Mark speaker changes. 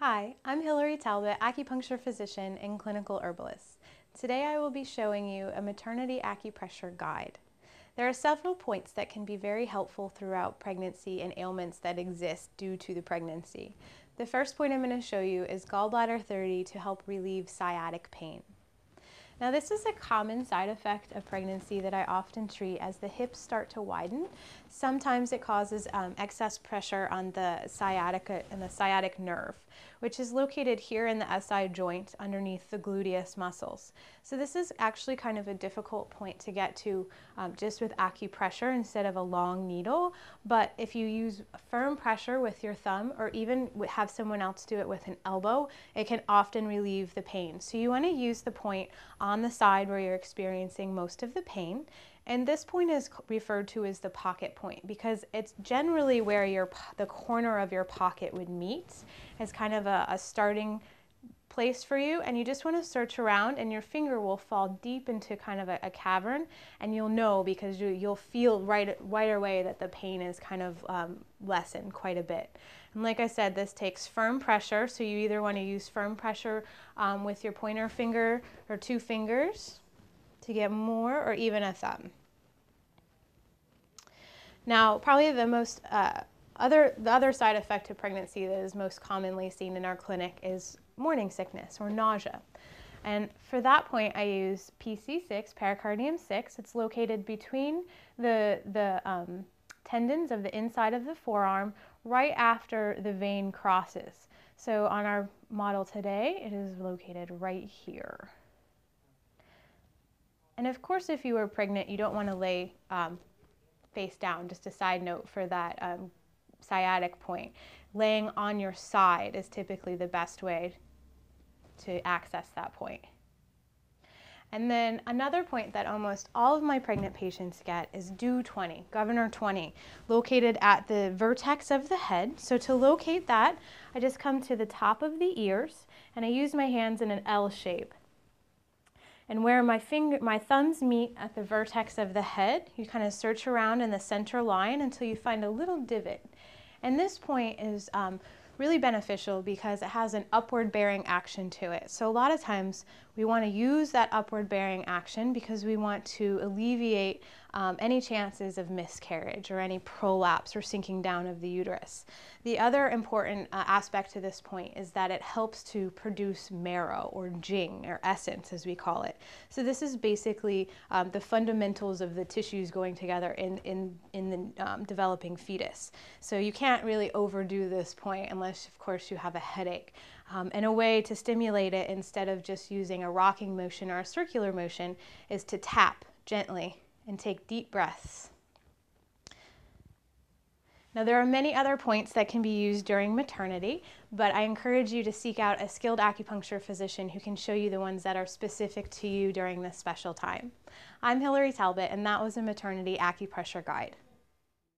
Speaker 1: Hi, I'm Hilary Talbott, acupuncture physician and clinical herbalist. Today I will be showing you a maternity acupressure guide. There are several points that can be very helpful throughout pregnancy and ailments that exist due to the pregnancy. The first point I'm going to show you is gallbladder 30 to help relieve sciatic pain. Now this is a common side effect of pregnancy that I often treat as the hips start to widen. Sometimes it causes excess pressure on the sciatica and the sciatic nerve, which is located here in the SI joint underneath the gluteus muscles. So this is actually kind of a difficult point to get to just with acupressure instead of a long needle. But if you use firm pressure with your thumb or even have someone else do it with an elbow, it can often relieve the pain. So you want to use the point on the side where you're experiencing most of the pain. And this point is referred to as the pocket point because it's generally where the corner of your pocket would meet as kind of a starting place for you, and you just want to search around and your finger will fall deep into kind of a cavern, and you'll know because you'll feel right away that the pain is kind of lessened quite a bit. And like I said, this takes firm pressure, so you either want to use firm pressure with your pointer finger or two fingers to get more, or even a thumb. Now, probably the other side effect of pregnancy that is most commonly seen in our clinic is morning sickness or nausea. And for that point, I use PC6, pericardium 6. It's located between the tendons of the inside of the forearm, right after the vein crosses. So on our model today, it is located right here. And of course, if you were pregnant, you don't want to lay face down. Just a side note for that sciatic point. Laying on your side is typically the best way to access that point. And then another point that almost all of my pregnant patients get is DO 20, Govenor 20, located at the vertex of the head. So to locate that, I just come to the top of the ears and I use my hands in an L shape. And where my thumbs meet at the vertex of the head, you kind of search around in the center line until you find a little divot. And this point is really beneficial because it has an upward bearing action to it. So a lot of times we want to use that upward bearing action because we want to alleviate any chances of miscarriage or any prolapse or sinking down of the uterus. The other important aspect to this point is that it helps to produce marrow or jing or essence as we call it. So this is basically the fundamentals of the tissues going together in the developing fetus. So you can't really overdo this point unless of course you have a headache. And a way to stimulate it instead of just using a rocking motion or a circular motion is to tap gently and take deep breaths. Now there are many other points that can be used during maternity, but I encourage you to seek out a skilled acupuncture physician who can show you the ones that are specific to you during this special time. I'm Hilary Talbott, and that was a maternity acupressure guide.